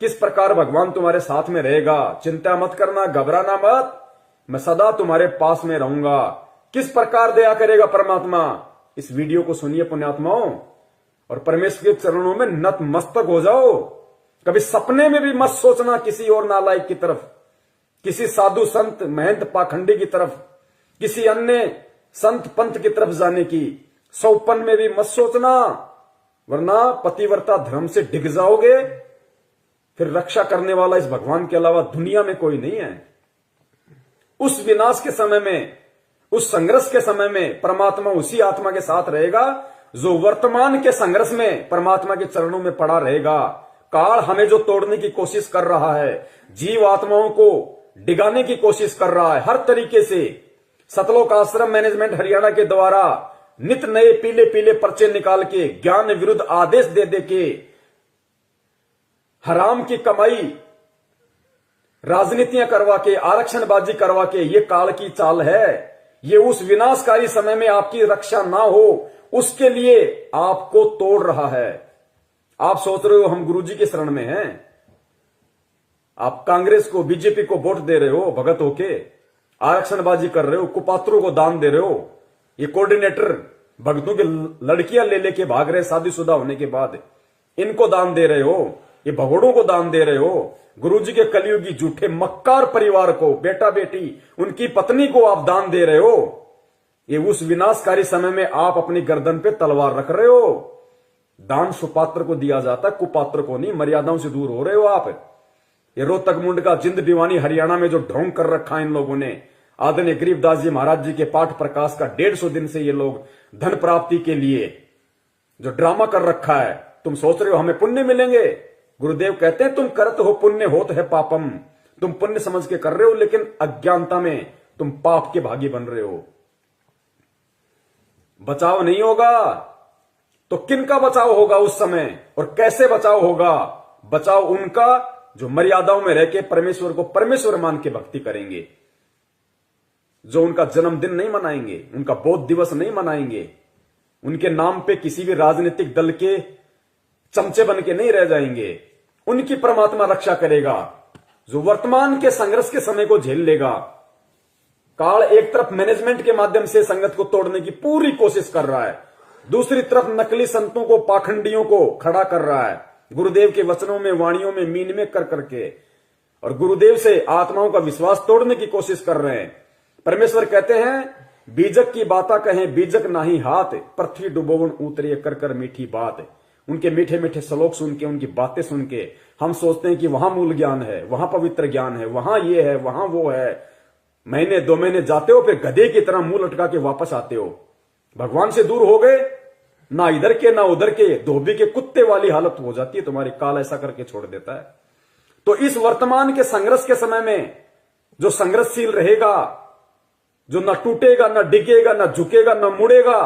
किस प्रकार भगवान तुम्हारे साथ में रहेगा, चिंता मत करना, घबराना मत, मैं सदा तुम्हारे पास में रहूंगा। किस प्रकार दया करेगा परमात्मा, इस वीडियो को सुनिए पुण्यात्माओं और परमेश्वर के चरणों में नतमस्तक हो जाओ। कभी सपने में भी मत सोचना किसी और नालायक की तरफ, किसी साधु संत महंत पाखंडी की तरफ, किसी अन्य संत पंथ की तरफ जाने की सौपन में भी मत सोचना, वरना पतिव्रता धर्म से डिग जाओगे। फिर रक्षा करने वाला इस भगवान के अलावा दुनिया में कोई नहीं है। उस विनाश के समय में, उस संघर्ष के समय में परमात्मा उसी आत्मा के साथ रहेगा जो वर्तमान के संघर्ष में परमात्मा के चरणों में पड़ा रहेगा। काल हमें जो तोड़ने की कोशिश कर रहा है, जीव आत्माओं को डिगाने की कोशिश कर रहा है हर तरीके से, सतलोक आश्रम मैनेजमेंट हरियाणा के द्वारा नित नए पीले पीले पर्चे निकाल के ज्ञान विरुद्ध आदेश दे दे के हराम की कमाई, राजनीतियां करवा के, आरक्षणबाजी करवा के, ये काल की चाल है। ये उस विनाशकारी समय में आपकी रक्षा ना हो उसके लिए आपको तोड़ रहा है। आप सोच रहे हो हम गुरुजी के शरण में हैं, आप कांग्रेस को, बीजेपी को वोट दे रहे हो, भगत होके आरक्षणबाजी कर रहे हो, कुपात्रों को दान दे रहे हो। ये कोऑर्डिनेटर भक्तों की लड़कियां ले लेके भाग रहे शादीशुदा होने के बाद, इनको दान दे रहे हो। ये भगोड़ों को दान दे रहे हो। गुरुजी के कलयुगी झूठे मक्कार परिवार को, बेटा बेटी, उनकी पत्नी को आप दान दे रहे हो। ये उस विनाशकारी समय में आप अपनी गर्दन पे तलवार रख रहे हो। दान सुपात्र को दिया जाता, कुपात्र को नहीं। मर्यादाओं से दूर हो रहे हो आप। ये रोहतक मुंड का जिंद दीवानी हरियाणा में जो ढोंग कर रखा है इन लोगों ने, आदरणीय गरीबदास जी महाराज जी के पाठ प्रकाश का 150 दिन से ये लोग धन प्राप्ति के लिए जो ड्रामा कर रखा है, तुम सोच रहे हो हमें पुण्य मिलेंगे। गुरुदेव कहते हैं तुम करत हो पुण्य होत है पापम, तुम पुण्य समझ के कर रहे हो लेकिन अज्ञानता में तुम पाप के भागी बन रहे हो। बचाव नहीं होगा तो किनका बचाव होगा उस समय, और कैसे बचाव होगा? बचाव उनका जो मर्यादाओं में रह के परमेश्वर को परमेश्वर मान के भक्ति करेंगे, जो उनका जन्मदिन नहीं मनाएंगे, उनका बौद्ध दिवस नहीं मनाएंगे, उनके नाम पे किसी भी राजनीतिक दल के चमचे बन के नहीं रह जाएंगे। उनकी परमात्मा रक्षा करेगा। जो वर्तमान के संघर्ष के समय को झेल लेगा। काल एक तरफ मैनेजमेंट के माध्यम से संगत को तोड़ने की पूरी कोशिश कर रहा है, दूसरी तरफ नकली संतों को, पाखंडियों को खड़ा कर रहा है, गुरुदेव के वचनों में, वाणियों में मीन में कर करके, और गुरुदेव से आत्माओं का विश्वास तोड़ने की कोशिश कर रहे हैं। परमेश्वर कहते हैं बीजक की बाता कहें बीजक नाही हाथ, पृथ्वी डुबोवन उतरिए कर कर मीठी बात। उनके मीठे मीठे श्लोक सुन के, उनकी बातें सुन के हम सोचते हैं कि वहां मूल ज्ञान है, वहां पवित्र ज्ञान है, वहां ये है, वहां वो है। महीने 2 महीने जाते हो, फिर गधे की तरह मुंह लटका के वापस आते हो। भगवान से दूर हो गए, ना इधर के ना उधर के, धोबी के कुत्ते वाली हालत हो जाती है तुम्हारी। काल ऐसा करके छोड़ देता है। तो इस वर्तमान के संघर्ष के समय में जो संघर्षशील रहेगा, जो न टूटेगा, न डिगेगा, न झुकेगा, न मुड़ेगा,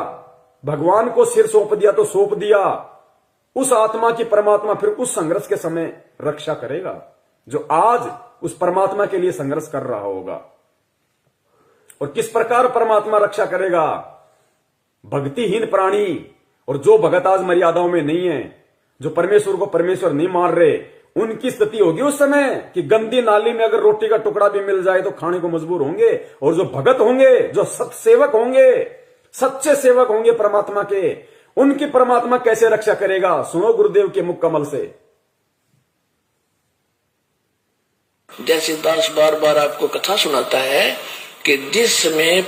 भगवान को सिर सौंप दिया तो सौंप दिया, उस आत्मा की परमात्मा फिर उस संघर्ष के समय रक्षा करेगा, जो आज उस परमात्मा के लिए संघर्ष कर रहा होगा। और किस प्रकार परमात्मा रक्षा करेगा? भक्तिहीन प्राणी और जो भगत आज मर्यादाओं में नहीं है, जो परमेश्वर को परमेश्वर नहीं मान रहे, उनकी स्थिति होगी उस समय कि गंदी नाली में अगर रोटी का टुकड़ा भी मिल जाए तो खाने को मजबूर होंगे। और जो भगत होंगे, जो सत्सेवक होंगे, सच्चे सेवक होंगे परमात्मा के, उनकी परमात्मा कैसे रक्षा करेगा? सुनो गुरुदेव के मुख कमल से। जैसे दास बार बार आपको कथा सुनाता है कि जिस समय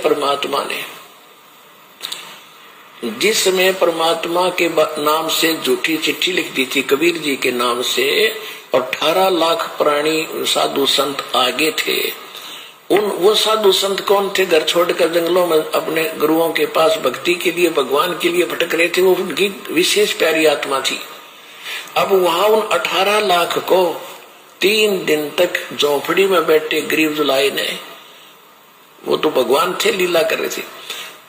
परमात्मा के नाम से झूठी चिट्ठी लिख दी थी कबीर जी के नाम से, और 18 लाख प्राणी साधु संत आगे थे। वो साधु संत कौन थे? घर छोड़कर जंगलों में अपने गुरुओं के पास भक्ति के लिए, भगवान के लिए भटक रहे थे। वो उनकी विशेष प्यारी आत्मा थी। अब वहां उन 18 लाख को 3 दिन तक झोपड़ी में बैठे गरीब जुलाई ने, वो तो भगवान थे, लीला कर रहे थे,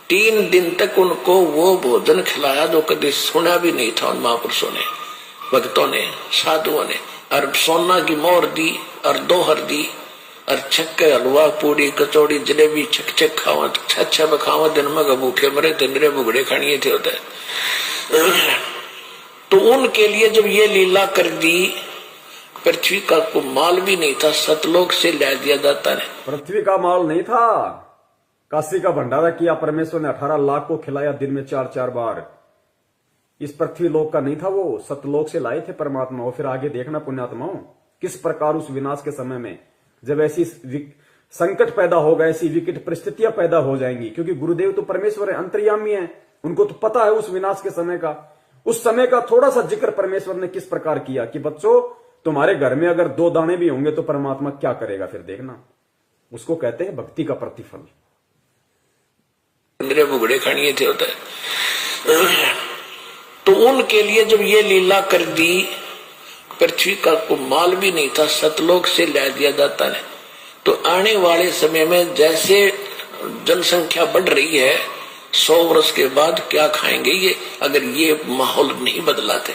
3 दिन तक उनको वो भोजन खिलाया जो कभी सुना भी नहीं था उन महापुरुषों ने, भक्तों ने, साधुओं ने। और सोना की मोहर दी और दोहर दी, और छक्के हलवा पूरी कचौड़ी जलेबी छक खावा, छह खावा, दिन में भूखे मरे थे, मेरे बुगड़े खानिए थे होते। तो उनके लिए जब ये लीला कर दी, पृथ्वी का को माल भी नहीं था, सतलोक से ला दिया जाता है। पृथ्वी का माल नहीं था, काशी का भंडारा किया परमेश्वर ने, 18 लाख को खिलाया दिन में 4-4 बार। इस पृथ्वी लोक का नहीं था, वो सतलोक से लाए थे परमात्मा। और फिर आगे देखना पुण्यात्माओं, किस प्रकार उस विनाश के समय में जब ऐसी संकट पैदा होगा, ऐसी विकट परिस्थितियां पैदा हो जाएंगी, क्योंकि गुरुदेव तो परमेश्वर है, अंतर्यामी है, उनको तो पता है उस विनाश के समय का। उस समय का थोड़ा सा जिक्र परमेश्वर ने किस प्रकार किया कि बच्चों, तुम्हारे घर में अगर 2 दाने भी होंगे तो परमात्मा क्या करेगा, फिर देखना। उसको कहते हैं भक्ति का प्रतिफल। मेरे बुगड़े खानिए थे होता है। तो उनके लिए जब ये लीला कर दी, पृथ्वी का को माल भी नहीं था, सतलोक से ला दिया जाता है। तो आने वाले समय में जैसे जनसंख्या बढ़ रही है, 100 वर्ष के बाद क्या खाएंगे ये, अगर ये माहौल नहीं बदलाते?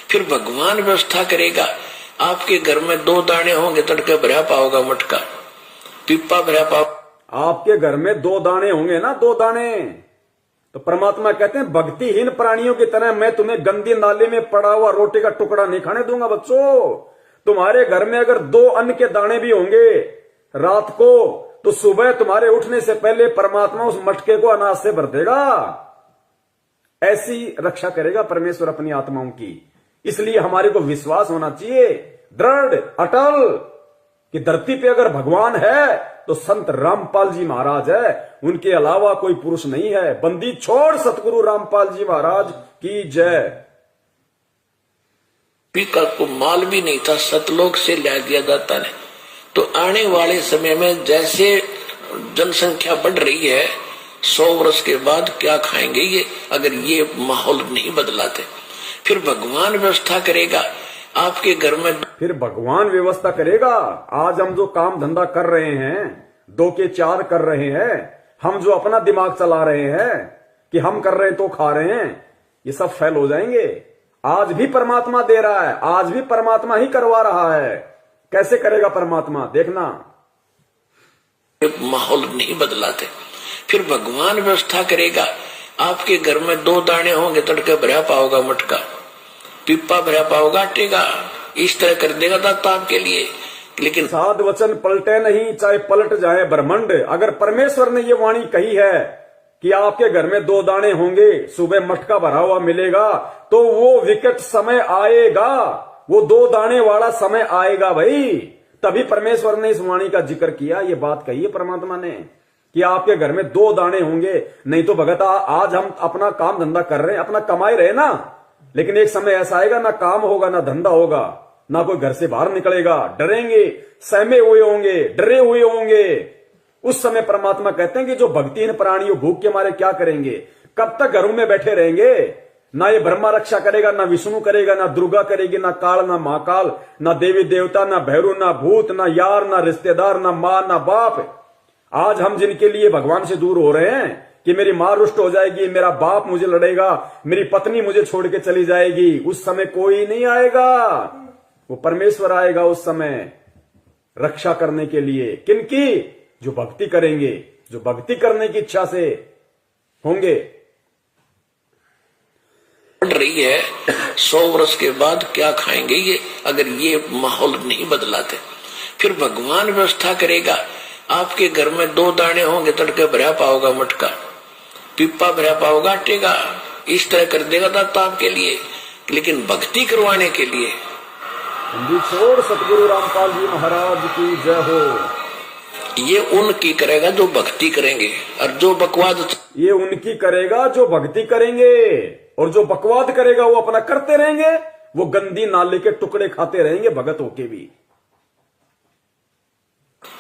फिर भगवान व्यवस्था करेगा। आपके घर में 2 दाने होंगे, तड़के भरा पाओगा मटका, पिप्पा भरा पाओ। आपके घर में 2 दाने होंगे ना, 2 दाने, तो परमात्मा कहते हैं भक्तिहीन प्राणियों की तरह मैं तुम्हें गंदी नाली में पड़ा हुआ रोटी का टुकड़ा नहीं खाने दूंगा। बच्चों, तुम्हारे घर में अगर 2 अन्न के दाने भी होंगे रात को, तो सुबह तुम्हारे उठने से पहले परमात्मा उस मटके को अनाज से भर देगा। ऐसी रक्षा करेगा परमेश्वर अपनी आत्माओं की। इसलिए हमारे को विश्वास होना चाहिए दृढ़, अटल, कि धरती पे अगर भगवान है तो संत रामपाल जी महाराज है, उनके अलावा कोई पुरुष नहीं है। बंदी छोड़ सतगुरु रामपाल जी महाराज की जय। पीका को माल भी नहीं था, सतलोक से ला दिया जाता है। तो आने वाले समय में जैसे जनसंख्या बढ़ रही है, 100 वर्ष के बाद क्या खाएंगे ये, अगर ये माहौल नहीं बदलाते? फिर भगवान व्यवस्था करेगा। आपके घर में फिर भगवान व्यवस्था करेगा। आज हम जो काम धंधा कर रहे हैं, 2 के 4 कर रहे हैं, हम जो अपना दिमाग चला रहे हैं कि हम कर रहे हैं तो खा रहे हैं, ये सब फेल हो जाएंगे। आज भी परमात्मा दे रहा है, आज भी परमात्मा ही करवा रहा है। कैसे करेगा परमात्मा, देखना। माहौल नहीं बदलाते, फिर भगवान व्यवस्था करेगा। आपके घर में 2 दाने होंगे, तड़के भरा पाओगा मटका, पिप्पा भरा पाओगा आटेगा। इस तरह कर देगा दाता आपके लिए। लेकिन साध वचन पलटे नहीं, चाहे पलट जाए ब्रह्मांड। अगर परमेश्वर ने ये वाणी कही है कि आपके घर में 2 दाने होंगे, सुबह मटका भरा हुआ मिलेगा, तो वो विकट समय आएगा, वो 2 दाने वाला समय आएगा भाई। तभी परमेश्वर ने इस वाणी का जिक्र किया। ये बात कही है परमात्मा ने कि आपके घर में 2 दाने होंगे। नहीं तो भगत आज हम अपना काम धंधा कर रहे हैं, अपना कमाई रहे ना, लेकिन एक समय ऐसा आएगा ना काम होगा, ना धंधा होगा, ना कोई घर से बाहर निकलेगा, डरेंगे, सहमे हुए होंगे, डरे हुए होंगे। उस समय परमात्मा कहते हैं कि जो भक्तिहीन प्राणियों भूख के मारे क्या करेंगे, कब तक घरों में बैठे रहेंगे। ना ये ब्रह्मा रक्षा करेगा, ना विष्णु करेगा, ना दुर्गा करेगी, ना काल, ना महाकाल, ना देवी देवता, ना भैरू, ना भूत, ना यार, ना रिश्तेदार, ना मां, ना बाप। आज हम जिनके लिए भगवान से दूर हो रहे हैं कि मेरी मां रुष्ट हो जाएगी, मेरा बाप मुझे लड़ेगा, मेरी पत्नी मुझे छोड़ के चली जाएगी, उस समय कोई नहीं आएगा, वो परमेश्वर आएगा उस समय रक्षा करने के लिए। किनकी? जो भक्ति करेंगे, जो भक्ति करने की इच्छा से होंगे। रही है 100 वर्ष के बाद क्या खाएंगे ये, अगर ये माहौल नहीं बदलाते। फिर भगवान व्यवस्था करेगा। आपके घर में 2 दाने होंगे, तड़के भरा पाओगा मटका, पिप्पा भरा पाओगा आटेगा। इस तरह कर देगा दाता आपके लिए। लेकिन भक्ति करवाने के लिए छोड़ सतगुरु रामपाल जी महाराज की जय हो। ये उनकी करेगा जो भक्ति करेंगे, और जो बकवाद ये उनकी करेगा जो भक्ति करेंगे, और जो बकवाद करेगा वो अपना करते रहेंगे, वो गंदी नाले के टुकड़े खाते रहेंगे भगत होके भी।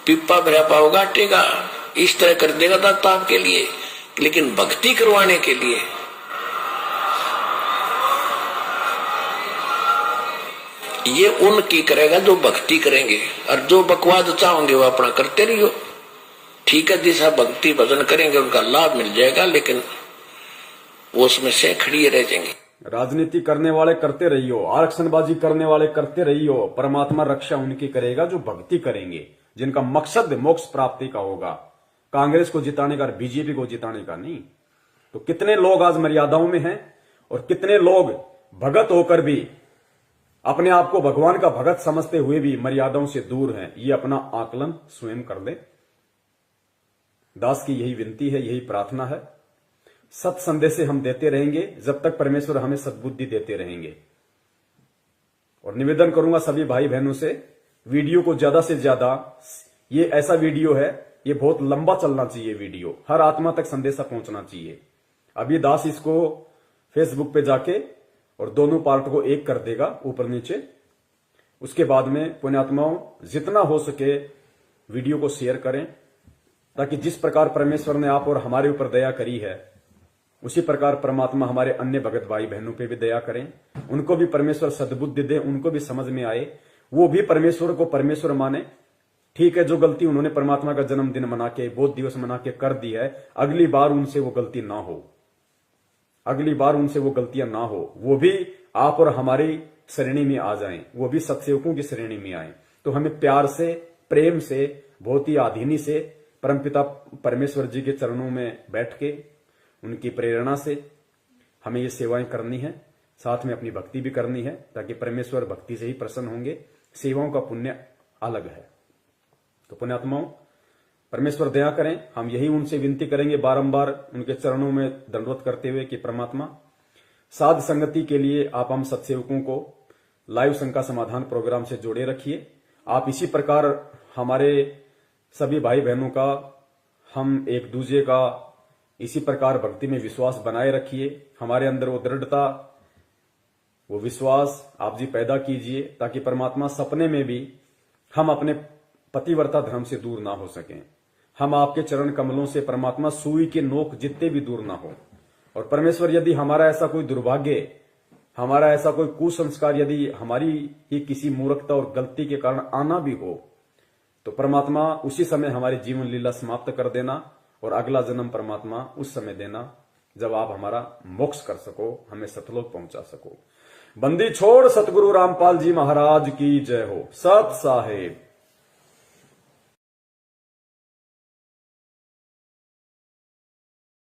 पिप्पा भरा पाओगा आटेगा। इस तरह कर देगा दाता आपके लिए। लेकिन भक्ति करवाने के लिए ये उनकी करेगा जो भक्ति करेंगे, और जो बकवाद चाहोगे वो अपना करते रहियो। ठीक है, जैसा भक्ति भजन करेंगे उनका लाभ मिल जाएगा, लेकिन वो उसमें से खड़ी रह जाएंगे। राजनीति करने वाले करते रहियो, आरक्षणबाजी करने वाले करते रहियो, परमात्मा रक्षा उनकी करेगा जो भक्ति करेंगे, जिनका मकसद मोक्ष प्राप्ति का होगा, कांग्रेस को जिताने का, बीजेपी को जिताने का नहीं। तो कितने लोग आज मर्यादाओं में हैं, और कितने लोग भगत होकर भी अपने आप को भगवान का भगत समझते हुए भी मर्यादाओं से दूर हैं। ये अपना आकलन स्वयं कर ले। दास की यही विनती है, यही प्रार्थना है। सत संदेश हम देते रहेंगे जब तक परमेश्वर हमें सद्बुद्धि देते रहेंगे। और निवेदन करूंगा सभी भाई बहनों से, वीडियो को ज्यादा से ज्यादा, ये ऐसा वीडियो है, ये बहुत लंबा चलना चाहिए वीडियो, हर आत्मा तक संदेशा पहुंचना चाहिए। अभी दास इसको फेसबुक पे जाके और दोनों पार्ट को एक कर देगा ऊपर नीचे। उसके बाद में पुण्यात्माओं जितना हो सके वीडियो को शेयर करें, ताकि जिस प्रकार परमेश्वर ने आप और हमारे ऊपर दया करी है, उसी प्रकार परमात्मा हमारे अन्य भगत भाई बहनों पे भी दया करें, उनको भी परमेश्वर सद्बुद्धि दे, उनको भी समझ में आए, वो भी परमेश्वर को परमेश्वर माने। ठीक है, जो गलती उन्होंने परमात्मा का जन्मदिन मना के, बोध दिवस मना के कर दी है, अगली बार उनसे वो गलती ना हो, अगली बार उनसे वो गलतियां ना हो, वो भी आप और हमारी श्रेणी में आ जाएं, वो भी सत्सेवकों की श्रेणी में आए। तो हमें प्यार से, प्रेम से, बहुत ही आधीनी से परमपिता परमेश्वर जी के चरणों में बैठ के उनकी प्रेरणा से हमें ये सेवाएं करनी है, साथ में अपनी भक्ति भी करनी है, ताकि परमेश्वर भक्ति से ही प्रसन्न होंगे। सेवाओं का पुण्य अलग है। तो पुण्यात्माओं परमेश्वर दया करें, हम यही उनसे विनती करेंगे बारंबार उनके चरणों में दंडवत करते हुए कि परमात्मा साध संगति के लिए आप हम सत्सेवकों को लाइव शंका समाधान प्रोग्राम से जोड़े रखिए। आप इसी प्रकार हमारे सभी भाई बहनों का, हम एक दूसरे का इसी प्रकार भक्ति में विश्वास बनाए रखिए। हमारे अंदर वो दृढ़ता, वो विश्वास आप जी पैदा कीजिए, ताकि परमात्मा सपने में भी हम अपने पतिव्रता धर्म से दूर ना हो सकें। हम आपके चरण कमलों से परमात्मा सुई के नोक जितने भी दूर ना हो। और परमेश्वर यदि हमारा ऐसा कोई दुर्भाग्य हमारा ऐसा कोई कुसंस्कार यदि हमारी ही किसी मूर्खता और गलती के कारण आना भी हो तो परमात्मा उसी समय हमारी जीवन लीला समाप्त कर देना और अगला जन्म परमात्मा उस समय देना जब आप हमारा मोक्ष कर सको, हमें सतलोक पहुंचा सको। बंदी छोड़ सतगुरु रामपाल जी महाराज की जय हो। सत साहेब।